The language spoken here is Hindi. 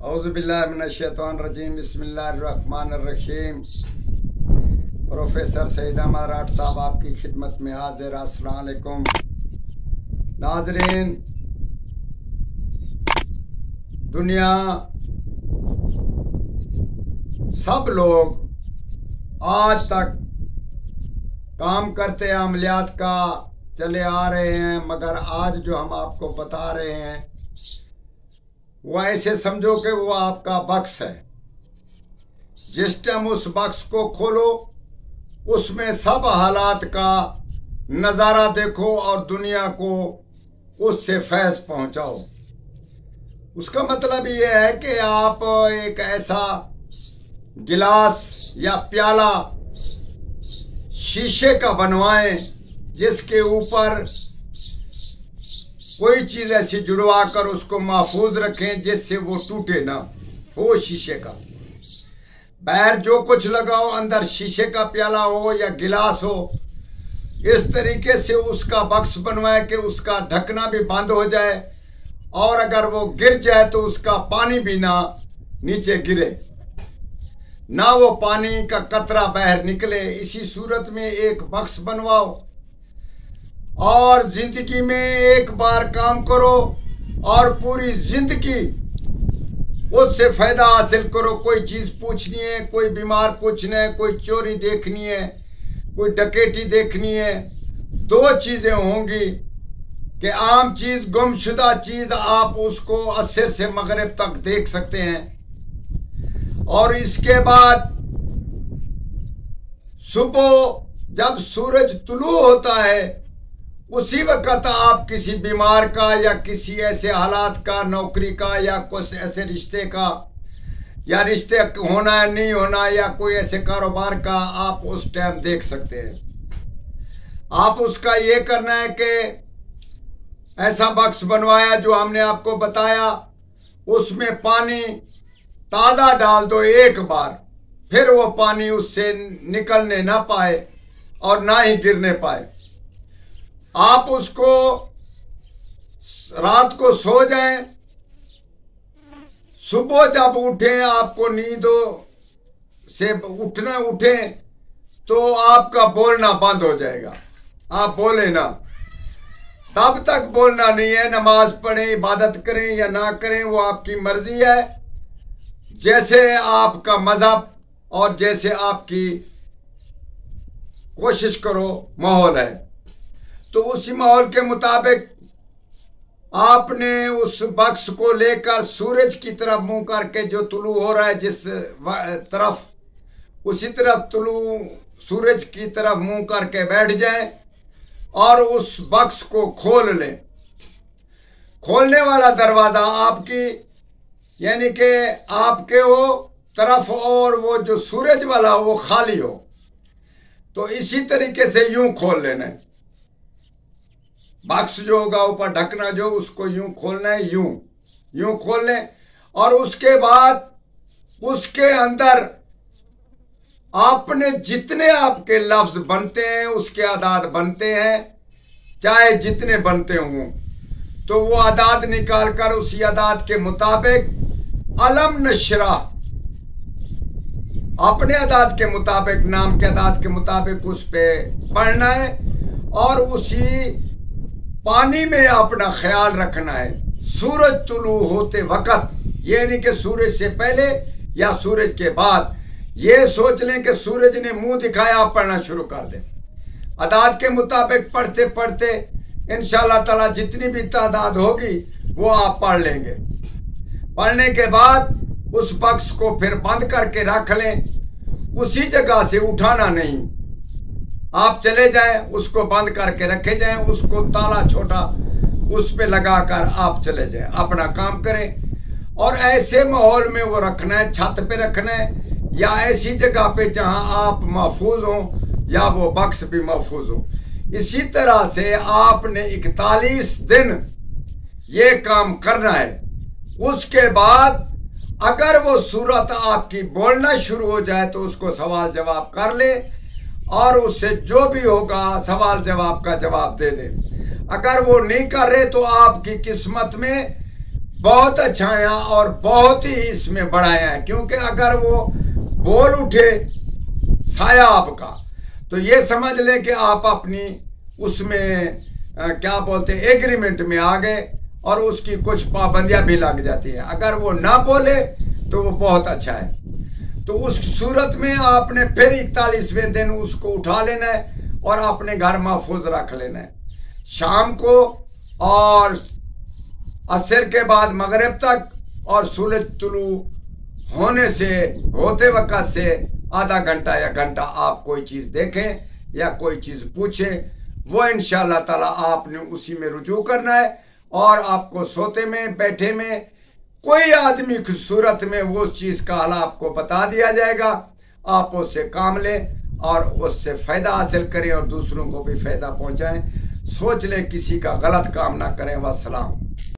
औज़ुबिल्लाहि मिनश्शैतानिर्रजीम बिस्मिल्लाहिर्रहमानिर्रहीम। प्रोफेसर सईद अहमद राठ साहब आपकी खिदमत में हाजिर। अस्सलाम वालेकुम नाज़रीन। दुनिया सब लोग आज तक काम करते अमलियात का चले आ रहे हैं, मगर आज जो हम आपको बता रहे हैं वो ऐसे समझो कि वो आपका बक्स है। जिस टाइम उस बक्स को खोलो उसमें सब हालात का नज़ारा देखो और दुनिया को उससे फैज़ पहुंचाओ। उसका मतलब ये है कि आप एक ऐसा गिलास या प्याला शीशे का बनवाएं जिसके ऊपर कोई चीज ऐसी जुड़वा कर उसको महफूज रखें जिससे वो टूटे ना हो। शीशे का बाहर जो कुछ लगाओ, अंदर शीशे का प्याला हो या गिलास हो, इस तरीके से उसका बक्स बनवाए कि उसका ढकना भी बंद हो जाए और अगर वो गिर जाए तो उसका पानी भी ना नीचे गिरे, ना वो पानी का कतरा बाहर निकले। इसी सूरत में एक बक्स बनवाओ और जिंदगी में एक बार काम करो और पूरी जिंदगी उससे फायदा हासिल करो। कोई चीज पूछनी है, कोई बीमार पूछना है, कोई चोरी देखनी है, कोई डकैती देखनी है, दो चीजें होंगी कि आम चीज, गुमशुदा चीज आप उसको असर से मगरिब तक देख सकते हैं। और इसके बाद सुबह जब सूरज तुलू होता है उसी वक्त आप किसी बीमार का या किसी ऐसे हालात का, नौकरी का या कुछ ऐसे रिश्ते का, या रिश्ते होना है नहीं होना, या कोई ऐसे कारोबार का आप उस टाइम देख सकते हैं। आप उसका ये करना है कि ऐसा बक्स बनवाया जो हमने आपको बताया, उसमें पानी ताज़ा डाल दो एक बार, फिर वो पानी उससे निकलने ना पाए और ना ही गिरने पाए। आप उसको रात को सो जाएं, सुबह जब उठें, आपको नींदों से उठें तो आपका बोलना बंद हो जाएगा। आप बोले ना, तब तक बोलना नहीं है। नमाज पढ़ें, इबादत करें या ना करें वो आपकी मर्जी है, जैसे आपका मजहब और जैसे आपकी कोशिश करो माहौल है, तो उसी माहौल के मुताबिक आपने उस बक्स को लेकर सूरज की तरफ मुंह करके, जो तुलू हो रहा है जिस तरफ, उसी तरफ तुलू सूरज की तरफ मुंह करके बैठ जाएं और उस बक्स को खोल लें। खोलने वाला दरवाजा आपकी यानी कि आपके वो तरफ और वो जो सूरज वाला हो वो खाली हो, तो इसी तरीके से यूं खोल लेना है। बक्स जो होगा ऊपर ढकना जो, उसको यूं खोलना है, यूं खोल लें। और उसके बाद उसके अंदर आपने जितने आपके लफ्ज बनते हैं, उसके आदाद बनते हैं, चाहे जितने बनते हों, तो वो आदाद निकाल कर उसी आदाद के मुताबिक अलम नशरा, अपने आदाद के मुताबिक, नाम के आदाद के मुताबिक उस पे पढ़ना है और उसी पानी में अपना ख्याल रखना है सूरज तुलू होते वक्त, ये नहीं कि सूरज से पहले या सूरज के बाद। ये सोच लें कि सूरज ने मुंह दिखाया, आप पढ़ना शुरू कर दें। आदाद के मुताबिक पढ़ते पढ़ते इंशाअल्लाह ताला जितनी भी तादाद होगी वो आप पढ़ लेंगे। पढ़ने के बाद उस बक्स को फिर बंद करके रख लें, उसी जगह से उठाना नहीं। आप चले जाएं, उसको बंद करके रखे जाएं, उसको ताला छोटा उस पे लगाकर आप चले जाएं, अपना काम करें। और ऐसे माहौल में वो रखना है, छत पे रखना है या ऐसी जगह पे जहां आप महफूज हों या वो बक्स भी महफूज हो। इसी तरह से आपने 41 दिन ये काम करना है। उसके बाद अगर वो सूरत आपकी बोलना शुरू हो जाए तो उसको सवाल जवाब कर ले और उससे जो भी होगा सवाल जवाब का जवाब दे दे। अगर वो नहीं कर रहे तो आपकी किस्मत में बहुत अच्छा है और बहुत ही इसमें बढ़ाया है, क्योंकि अगर वो बोल उठे साया आपका तो ये समझ लें कि आप अपनी उसमें क्या बोलते हैं एग्रीमेंट में आ गए और उसकी कुछ पाबंदियां भी लग जाती है। अगर वो ना बोले तो वो बहुत अच्छा है। तो उस सूरत में आपने फिर 41वें दिन उसको उठा लेना है और अपने घर महफूज रख लेना है। शाम को और असर के बाद मगरिब तक और सूरज तुलू होते वक्त से आधा घंटा या घंटा आप कोई चीज देखें या कोई चीज पूछें, वो इंशाअल्लाह ताला आपने उसी में रुजू करना है। और आपको सोते में बैठे में कोई आदमी की सूरत में वो चीज का हाल आपको बता दिया जाएगा। आप उससे काम लें और उससे फायदा हासिल करें और दूसरों को भी फायदा पहुंचाएं। सोच लें, किसी का गलत काम ना करें। वस्सलाम।